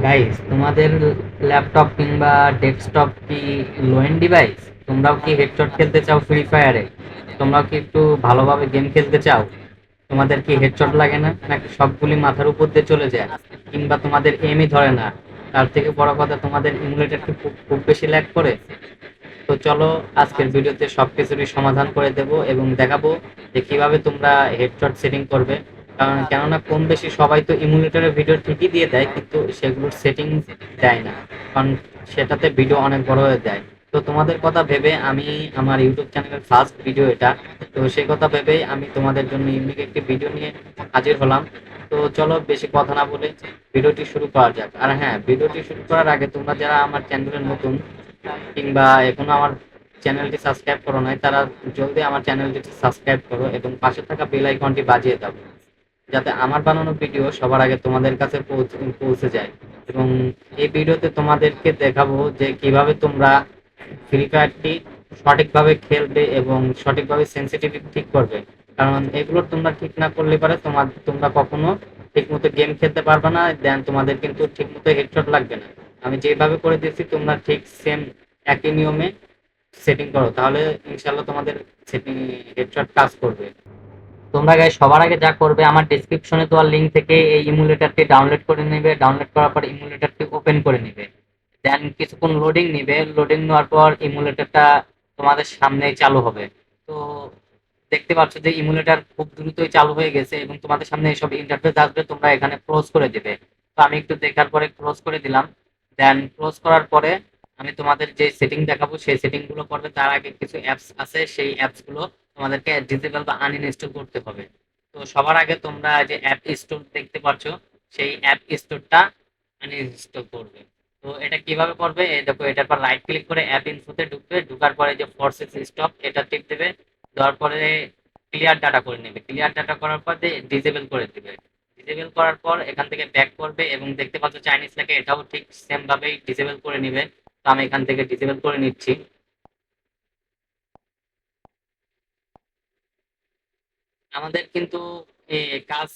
Guys, তোমাদের laptop কিংবা desktop কি লো এন্ড ডিভাইস? তোমরাও কি হেডশট খেলতে চাও ফ্রি ফায়ারে? তোমরাও কি একটু ভালোভাবে গেম খেলতে চাও? তোমাদের কি হেডশট লাগে না, নাকি সবগুলি মাথার উপর দিয়ে চলে যায়, কিংবা তোমাদের এমই ধরে না? তার থেকে বড় কথা, তোমাদের ইমুলেটর কি খুব খুব বেশি ল্যাগ করে? তো চলো, আজকের ভিডিওতে সবকিছুরই সমাধান করে দেব এবং দেখাবো যে কিভাবে তোমরা হেডশট সেটিং করবে। কারণ কেননা কম বেশি সবাই তো ইমুলেটরের ভিডিও ঠিকই দিয়ে দেয়, কিন্তু সেগুলোর সেটিং দেয় না। কারণ সেটাতে ভিডিও অনেক বড় হয়ে যায়। তো তোমাদের কথা ভেবে আমি, আমার ইউটিউব চ্যানেলের ফার্স্ট ভিডিও এটা, তো সেই কথা ভেবেই আমি তোমাদের জন্য ইউনিক একটি ভিডিও নিয়ে হাজির হলাম। তো চলো, বেশি কথা না বলে ভিডিওটি শুরু করা যাক। আর হ্যাঁ, ভিডিওটি শুরু করার আগে তোমরা যারা আমার চ্যানেলের নতুন কিংবা এখনো আমার চ্যানেলটি সাবস্ক্রাইব করো নাই, তারা জলদি আমার চ্যানেলটি সাবস্ক্রাইব করো এবং পাশে থাকা বেল আইকনটি বাজিয়ে দাও, যাতে আমার বানানো ভিডিও সবার আগে তোমাদের কাছে পৌঁছে যায়। এবং এই ভিডিওতে তোমাদেরকে দেখাবো যে কিভাবে তোমরা ফ্রি ফায়ারটি সঠিকভাবে খেলবে এবং সঠিকভাবে সেন্সিটিভিটি ঠিক করবে। কারণ এগুলো তোমরা ঠিক না করলে পারে তোমরা কখনো ঠিকমতো গেম খেলতে পারবে না, দেন তোমাদের কিন্তু ঠিকমতো হেডশট লাগবে না। আমি যেভাবে করে দিচ্ছি তোমরা ঠিক সেম একই নিয়মে সেটিং করো, তাহলে ইনশাল্লাহ তোমাদের সেটিং হেডশট কাজ করবে। তোমরা গাইস সবার আগে যা করবে, আমার ডেসক্রিপশনে দেওয়া লিঙ্ক থেকে এই ইমুলেটরটি ডাউনলোড করে নেবে। ডাউনলোড করার পর ইমুলেটরটি ওপেন করে নেবে। দেন কিছুক্ষণ লোডিং নিবে। লোডিং নেওয়ার পর ইমুলেটরটা তোমাদের সামনেই চালু হবে। তো দেখতে পাচ্ছ যে ইমুলেটর খুব দ্রুতই চালু হয়ে গেছে এবং তোমাদের সামনে এসব ইন্টারফেস আসবে, তোমরা এখানে ক্লোজ করে দিবে। তো আমি একটু দেখার পরে ক্লোজ করে দিলাম। দেন ক্লোজ করার পরে আমি তোমাদের যে সেটিং দেখাবো সেই সেটিং গুলো করবে, তার আগে কিছু অ্যাপস আছে, সেই অ্যাপস গুলো তোমাদেরকে ডিসেবল বা আনইনস্টল করতে হবে। তো সবার আগে তোমরা যে অ্যাপ স্টোর দেখতে পাচ্ছ, সেই অ্যাপ স্টোরটা আনইনস্টল করবে। তো এটা কিভাবে করবে, এই দেখো, এটার পর রাইট ক্লিক করে অ্যাপ ইনফোতে ঢুকবে। ঢোকার পরে যে ফোর্সেস স্টপ এটা টিপ দেবে। দেওয়ার পরে ক্লিয়ার ডাটা করে নেবে। ক্লিয়ার ডাটা করার পর ডিসেবল করে দিবে। ডিসেবল করার পর এখান থেকে ব্যাক করবে এবং দেখতে পাচ্ছ চাইনিজ থেকে এটাও ঠিক সেম ভাবেই ডিসেবল করে নিবে। তো আমি এখান থেকে ডিসেবল করে নিচ্ছি। আমাদের কিন্তু কাজ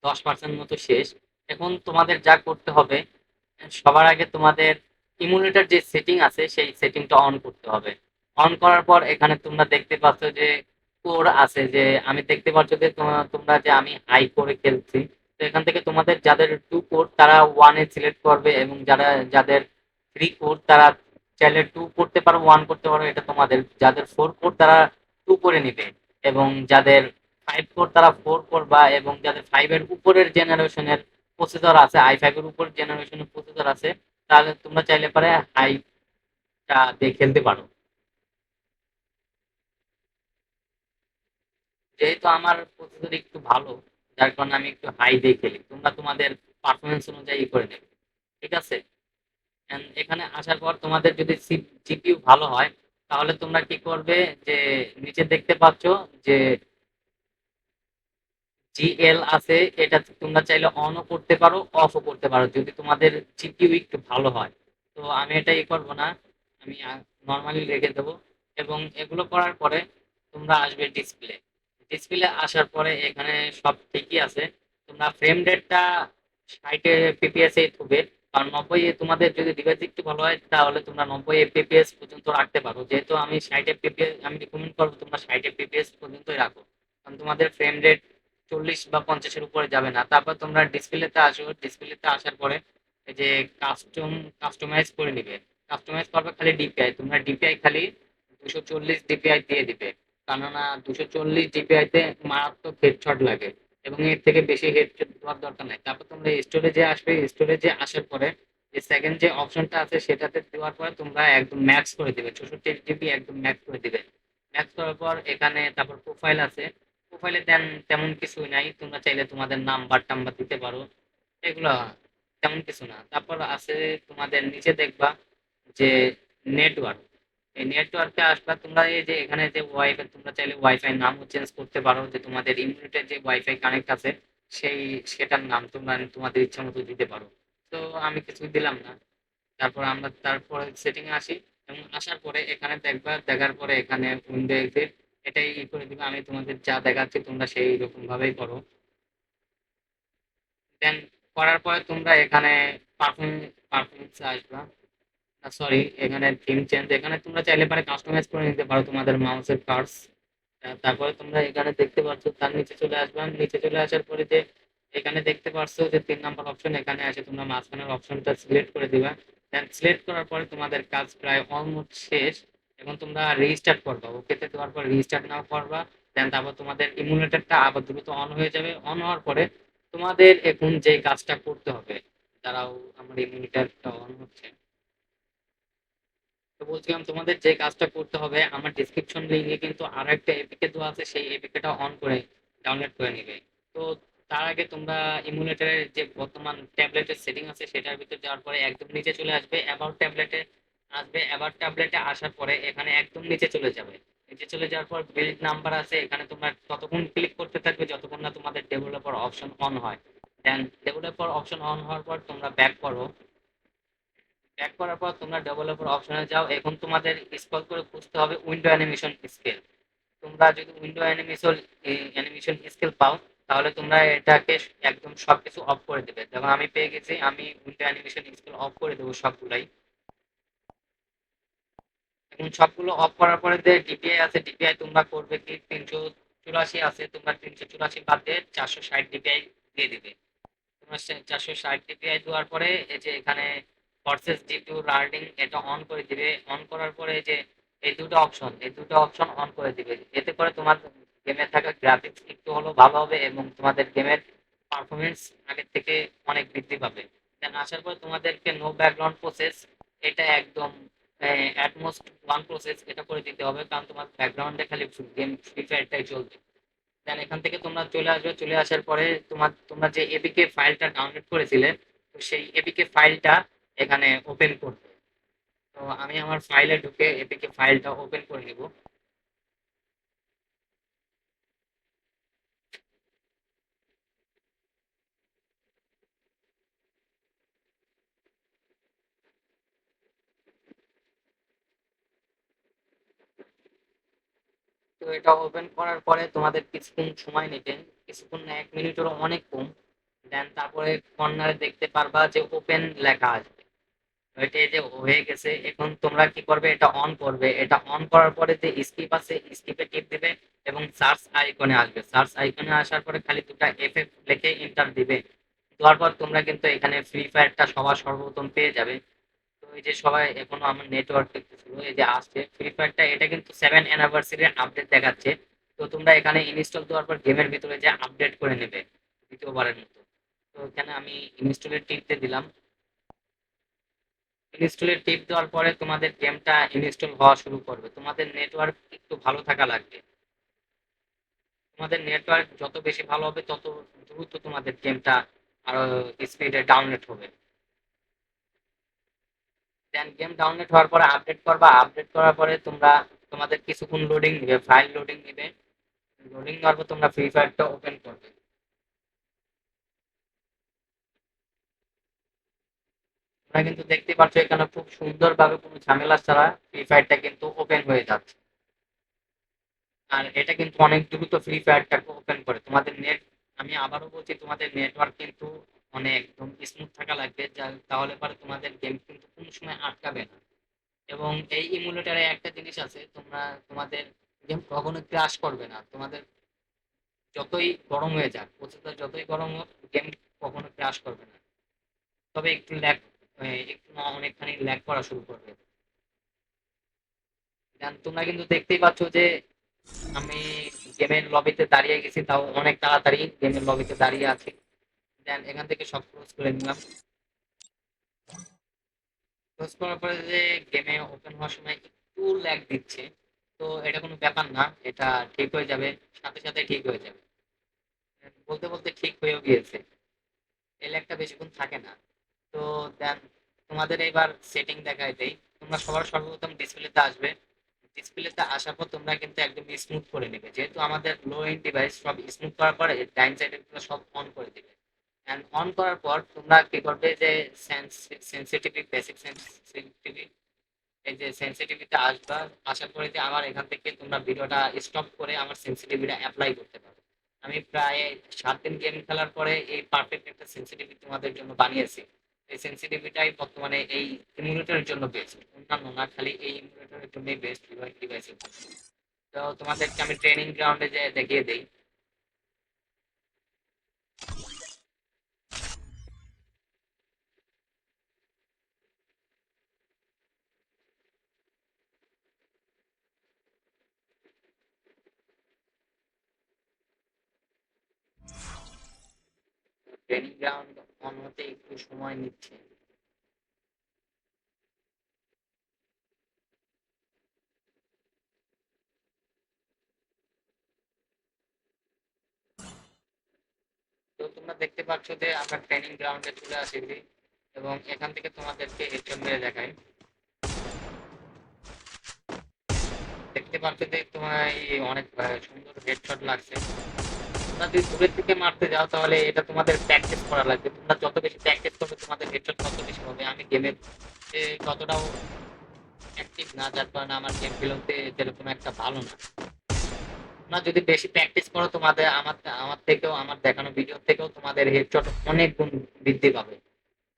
10% মতো শেষ। এখন তোমাদের যা করতে হবে, সবার আগে তোমাদের ইমুলেটর যে সেটিং আছে সেই সেটিংটা অন করতে হবে। অন করার পর এখানে তোমরা দেখতে পাচ্ছ যে কোর আছে, যে আমি দেখতে পাচ্ছ যে তোমরা যে আমি হাই করে খেলছি। তো এখান থেকে তোমাদের যাদের 2 কোর তারা 1-এ সিলেক্ট করবে এবং যাদের 3 কোর তারা চাইলে 2 করতে পারো, 1 করতে পারো, এটা তোমাদের। যাদের 4 কোর তারা 2 করে নিবে এবং যাদের 5 কোর তারা 4 করবা, এবং যাদের 5-এর উপরের জেনারেশনের প্রসেসর আছে, i5 এর উপর জেনারেশনের প্রসেসর আছে, তাহলে তোমরা চাইলে পারে হাইটা দিয়ে খেলতে পারো। যেহেতু আমার প্রসেসর একটু ভালো, যার কারণে আমি একটু হাই দিয়ে খেলি। তোমরা তোমাদের পারফরমেন্স অনুযায়ী করে নেবে, ঠিক আছে? এখানে আসার পর তোমাদের যদি জিপিইউ ভালো হয়, তাহলে তোমরা কি করবে, যে নিচে দেখতে পাচ্ছ যে জিএল আছে, এটা তোমরা চাইলে অনও করতে পারো, অফও করতে পারো, যদি তোমাদের জিপিইউ একটু ভালো হয়। তো আমি এটা করবো না, আমি নর্মালি রেখে দেবো। এবং এগুলো করার পরে তোমরা আসবে ডিসপ্লে। ডিসপ্লে আসার পরে এখানে সব ঠিকই আছে। তোমরা ফ্রেম রেটটা 60 FPS এই থাকবে। কারণ 90 তোমাদের যদি ডিভাইস একটু ভালো হয়, তাহলে তোমরা 90 FPS পর্যন্ত রাখতে পারো। যেহেতু আমি 60 FPS আমি রিকমেন্ড করবো তোমরা 60 FPS পর্যন্তই রাখো। কারণ তোমাদের ফ্রেম রেট 40 বা 50-এর উপরে যাবে না। তারপর তোমরা ডিসপ্লেতে আসো। ডিসপ্লেতে আসার পরে এই যে কাস্টমাইজ করে নিবে। কাস্টমাইজ করবে খালি ডিপিআই। তোমরা ডিপিআই খালি 240 ডিপিআই দিয়ে দিবে। কেননা 240 ডিপিআই তে মারাত্মক হেডশট লাগে এবং এর থেকে বেশি হেডশট দেওয়ার দরকার নাই। তারপর তোমরা স্টোরেজে আসবে। স্টোরেজে আসার পরে যে সেকেন্ড যে অপশনটা আছে সেটাতে দেওয়ার পরে তোমরা একদম ম্যাক্স করে দিবে, 64 জিবি একদম ম্যাক্স করে দিবে। ম্যাক্স করার পর এখানে তারপর প্রোফাইল আছে। প্রোফাইলে দেন তেমন কিছুই নাই, তোমরা চাইলে তোমাদের নাম্বার টাম্বার দিতে পারো, এগুলা তেমন কিছু না। তারপর আছে তোমাদের নিচে দেখবা যে নেটওয়ার্ক। এই নেটওয়ার্কে আসবা তোমরা, এই যে এখানে যে ওয়াইফাই, তোমরা চাইলে ওয়াইফাই নামও চেঞ্জ করতে পারো, যে তোমাদের ইউনিটের যে ওয়াইফাই কানেক্ট আছে সেই সেটার নাম তোমরা তোমাদের ইচ্ছা মতো দিতে পারো। তো আমি কিছুই দিলাম না। তারপরে সেটিং এ আসি এবং আসার পরে এখানে দেখবা, দেখার পরে এখানে উইন্ডো এক্সিট এটাই করে দিবে। আমি তোমাদের যা দেখাচ্ছি তোমরা সেই রকম ভাবেই করো। দেন করার পরে তোমরা এখানে পারফরমেন্সে আসবা। সরি, এখানে থিম চেঞ্জ, এখানে তোমরা চাইলে পারে কাস্টমাইজ করে নিতে পারো তোমাদের মাউসের কার্স। তারপরে তোমরা এখানে দেখতে পাচ্ছ, তার নিচে চলে আসবা। নিচে চলে আসার পরে যে এখানে দেখতে পাচ্ছ যে ৩ নাম্বার অপশন, এখানে আসে তোমরা মাঝখানের অপশনটা সিলেক্ট করে দিবা। দেন সিলেক্ট করার পরে তোমাদের কাজ প্রায় অলমোস্ট শেষ। এখন তোমরা রিস্টার্ট করবা, ওকেতে দেওয়ার পর রিস্টার্ট নাও করবা। দেন তারপর তোমাদের ইমুলেটরটা আবার দ্রুত অন হয়ে যাবে। অন হওয়ার পরে তোমাদের এখন যে কাজটা করতে হবে, দাঁড়াও আমার ইমুলেটরটা অন হচ্ছে। তো বলছিলাম তোমাদের যে কাজটা করতে হবে, আমার ডিসক্রিপশন লিঙ্কে কিন্তু আরো একটা এপিকে দেওয়া আছে, সেই এপিকেটা অন করে ডাউনলোড করে নিবে। তো তার আগে তোমরা ইমুলেটরের যে বর্তমান ট্যাবলেটের সেটিং আছে সেটার ভিতর যাওয়ার পরে একদম নিচে চলে আসবে, অ্যাবাউট ট্যাবলেটে আসবে। অ্যাবাউট ট্যাবলেটে আসার পরে এখানে একদম নিচে চলে যাবে। নিচে চলে যাওয়ার পর বিল্ড নাম্বার আছে, এখানে তোমরা ততক্ষণ ক্লিক করতে থাকবে যতক্ষণ না তোমাদের ডেভেলপার অপশন অন হয়। দেন ডেভেলপার অপশন অন হওয়ার পর তোমরা ব্যাক করো। ব্যাক করার পর তোমরা ডেভেলপার অপশনে যাও। এখন তোমাদের স্ক্রল করে খুঁজতে হবে উইন্ডো অ্যানিমেশন স্কেল। তোমরা যদি উইন্ডো অ্যানিমেশন স্কেল পাও, তাহলে তোমরা এটাকে একদম সবকিছু অফ করে দেবে। যেমন আমি পেয়ে গেছি, আমি উইন্ডো অ্যানিমেশন স্কেল অফ করে দেবো সবগুলাই। এখন সবগুলো অফ করার পরে যে ডিপিআই আছে, ডিপিআই তোমরা করবে কি, ৩৮৪ আছে, তোমরা ৩৮৪ বাদ দিয়ে ৪৬০ ডিপিআই দিয়ে দিবে। তোমার ৪৬০ ডিপিআই দেওয়ার পরে এই যে এখানে ফরসেস জিপিইউ লার্নিং এটা অন করে দিবে। অন করার পরে যে এই দুটো অপশন অন করে দিবে। এতে করে তোমার গেমে থাকা গ্রাফিক্স একটু হলেও ভালো হবে এবং তোমাদের গেমের পারফরমেন্স আগের থেকে অনেক বৃদ্ধি পাবে। দেন আসার পর তোমাদেরকে নো ব্যাকগ্রাউন্ড প্রসেস, এটা একদম অ্যাটমোস্ট ওয়ান প্রসেস এটা করে দিতে হবে, কারণ তোমার ব্যাকগ্রাউন্ডে খালি গেম ফ্রি ফায়ারটাই চলবে। দেন এখান থেকে তোমরা চলে আসবে। চলে আসার পরে তোমরা যে এপিকে ফাইলটা ডাউনলোড করেছিলে, তো সেই এপিকে ফাইলটা এখানে ওপেন করবে। তো আমি আমার ফাইলে ঢুকে এপিকে ফাইলটা ওপেন করে নিব। তো এটা ওপেন করার পরে তোমাদের কিছুক্ষণ সময় নেবে, কিছুক্ষণ না, ১ মিনিটেরও অনেক কম। দেন তারপরে কর্নারে দেখতে পারবা যে ওপেন লেখা আসবে। এটা এই যে হয়ে গেছে। এখন তোমরা কি করবে, এটা অন করবে। এটা অন করার পরে যে স্কিপ আছে, স্কিপে টিপ দিবে এবং সার্চ আইকনে আসবে। সার্চ আইকনে আসার পরে খালি দুটা এফএফ লিখে এন্টার দিবে। দেওয়ার পর তোমরা কিন্তু এখানে ফ্রি ফায়ারটা সবার সর্বপ্রথম পেয়ে যাবে। তো এই যে সবাই এখনো আমার নেটওয়ার্ক দেখতেছিল, এই যে আসছে ফ্রি ফায়ারটা, এটা কিন্তু 7 অ্যানিভার্সারির আপডেট দেখাচ্ছে। তো তোমরা এখানে ইনস্টল দেওয়ার পর গেমের ভিতরে যে আপডেট করে নেবে দ্বিতীয়বারের মতো। তো এখানে আমি ইনস্টলের টিপতে দিলাম। ইনস্টলের টিপ দেওয়ার পরে তোমাদের গেমটা ইনস্টল হওয়া শুরু করবে। তোমাদের নেটওয়ার্ক একটু ভালো থাকা লাগবে। তোমাদের নেটওয়ার্ক যত বেশি ভালো হবে, তত দ্রুত তোমাদের গেমটা আরো স্পিডে ডাউনলোড হবে। দেন গেম ডাউনলোড হওয়ার পরে আপডেট করবা। আপডেট করার পরে তোমাদের কিছুক্ষণ লোডিং নিবে, ফাইল লোডিং নিবে। লোডিং নেওয়ার পর তোমরা ফ্রি ফায়ারটা ওপেন করবে। তোমরা কিন্তু দেখতে পাচ্ছ এখানে খুব সুন্দরভাবে কোনো ঝামেলা ছাড়া ফ্রি ফায়ারটা কিন্তু ওপেন হয়ে যাচ্ছে। আর এটা কিন্তু অনেক দ্রুত ফ্রি ফায়ারটাকে ওপেন করে। তোমাদের নেট, আমি আবারও বলছি, তোমাদের নেটওয়ার্ক কিন্তু মানে একদম স্মুথ থাকা লাগবে, যা তাহলে পরে তোমাদের গেম কিন্তু কোনো সময় আটকাবে না। এবং এই ইমুলেটারে একটা জিনিস আছে, তোমাদের গেম কখনো ক্রাশ করবে না। তোমাদের যতই গরম হয়ে যাক, প্রসেসর যতই গরম হোক, গেম কখনো ক্রাশ করবে না। তবে একটু ল্যাগ, একটু না অনেকখানি ল্যাগ করা শুরু করবে। দেন তোমরা কিন্তু দেখতেই পাচ্ছ যে আমি গেমের লবিতে দাঁড়িয়ে গেছি, তাও অনেক তাড়াতাড়ি গেমের লবিতে দাঁড়িয়ে আছি। দেন এখান থেকে সব ক্লোজ করে নিলাম। ক্লোজ করার পরে যে গেমে ওপেন হওয়ার সময় একটু ল্যাগ দিচ্ছে, তো এটা কোনো ব্যাপার না, এটা ঠিক হয়ে যাবে, সাথে সাথে ঠিক হয়ে যাবে। বলতে বলতে ঠিক হয়েও গিয়েছে। এই ল্যাগটা বেশিক্ষণ থাকে না। তো দেন তোমাদের এবার সেটিং দেখাই দেই। তোমরা সবার সর্বপ্রথম ডিসপ্লেতে আসবে। ডিসপ্লেতে আসার পর তোমরা কিন্তু একদম স্মুথ করে নেবে, যেহেতু আমাদের লো এন্ড ডিভাইস, সব স্মুথ করার পরে ডাইন সাইডের গুলো সব অন করে দিবে। অ্যান্ড অন করার পর তোমরা কি করবে, যে সেন্সিটিভি, বেসিক সেন্সিটিভি, এই যে সেন্সিটিভিতে আসবা। আসার পরে যে আমার এখান থেকে তোমরা ভিডিওটা স্টপ করে আমার সেন্সিটিভিটা অ্যাপ্লাই করতে পারো। আমি প্রায় 7 দিন গেম খেলার পরে এই পারফেক্ট একটা সেনসিটিভিটি তোমাদের জন্য বানিয়েছি। এই সেনসিটিভিটাই বর্তমানে এই ইমুলেটরের জন্য বেস্ট, অন্যান্য না, খালি এই ইমুলেটরের জন্যই বেস্ট ডিভাইসের। তো তোমাদেরকে আমি ট্রেনিং গ্রাউন্ডে যে দেখিয়ে দিই। ট্রেনিং গ্রাউন্ড অন হতে একটু সময় নিচ্ছে। তো তোমরা দেখতে পাচ্ছ যে আমরা ট্রেনিং গ্রাউন্ডে চলে আসিছি, এবং এখান থেকে তোমাদেরকে হেডশট মেরে দেখাই। দেখতে পাচ্ছ যে তোমার এই অনেক সুন্দর হেডশট লাগছে। তোমরা যদি দূরের থেকে মারতে যাও তাহলে এটা তোমাদের প্র্যাকটিস করা লাগবে। তোমরা যত বেশি প্র্যাকটিস করবে তোমাদের হেডশট তত বেশি হবে। আমি গেমে ততটাও অ্যাক্টিভ না, যার কারণে আমার গেম খেলতে সেরকম একটা ভালো না। তোমরা যদি বেশি প্র্যাকটিস করো তোমাদের আমার আমার থেকেও, আমার দেখানো ভিডিও থেকেও তোমাদের হেডশট অনেক গুণ বৃদ্ধি পাবে।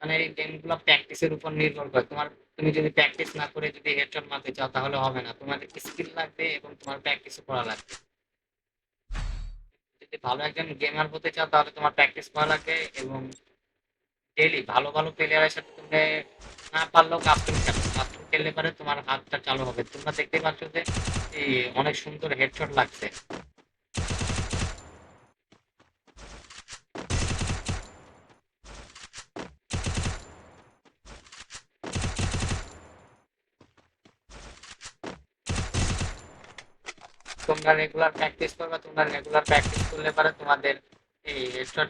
মানে এই গেমগুলো প্র্যাকটিসের উপর নির্ভর করে। তুমি যদি প্র্যাকটিস না করে যদি হেডশট মারতে চাও তাহলে হবে না। তোমাদের স্কিল লাগবে এবং তোমার প্র্যাকটিসও করা লাগবে। যদি ভালো একজন গেমার হতে চাও তাহলে তোমার প্র্যাকটিস করা লাগবে, এবং ডেইলি ভালো ভালো প্লেয়ারের সাথে তুমি না পারলেও কাস্টম খেলো। কাস্টম খেললে পারে তোমার হাতটা চালু হবে। তোমরা দেখতে পাচ্ছ যে এই অনেক সুন্দর হেডশট লাগছে। তোমরা রেগুলার প্র্যাকটিস করবে, তোমরা রেগুলার প্র্যাকটিস করলে পারে তোমাদের এই হেডশট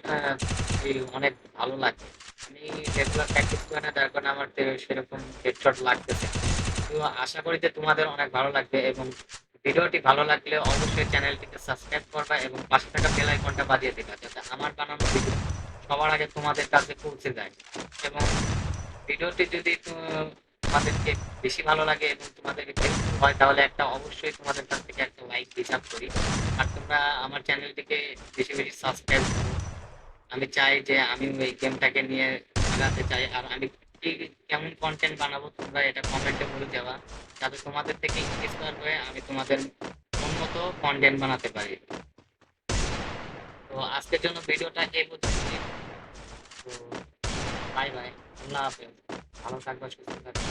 এই অনেক ভালো লাগে। আমি রেগুলার প্র্যাকটিস করি না, যার কারণে আমার সেরকম হেডশট লাগতেছে। তো আশা করি যে তোমাদের অনেক ভালো লাগবে, এবং ভিডিওটি ভালো লাগলে অবশ্যই চ্যানেলটিকে সাবস্ক্রাইব করবা এবং পাশে থাকা বেল আইকনটা বাজিয়ে দিবা, যাতে আমার বানানো ভিডিও সবার আগে তোমাদের কাছে পৌঁছে যায়। এবং ভিডিওটি যদি তোমাদেরকে বেশি ভালো লাগে এবং তোমাদের হেল্পফুল হয় তাহলে একটা অবশ্যই তোমাদের কাছ থেকে একটা লাইক ডিসার্ভ করি। আর তোমরা আমার চ্যানেলটিকে বেশি বেশি সাবস্ক্রাইব করো। আমি চাই যে আমি এই গেমটাকে নিয়ে আগাতে চাই, আর আমি কি কেমন কন্টেন্ট বানাবো তোমরা এটা কমেন্টে বলে যাবা, যাতে তোমাদের থেকে ইন্সপায়ার হয়ে আমি তোমাদের উন্নত কন্টেন্ট বানাতে পারি। তো আজকের জন্য ভিডিওটা এই পর্যন্তই। তো বাই বাই, আল্লাহ হাফেজ, ভালো থাকবা, সুস্থ থাকবা।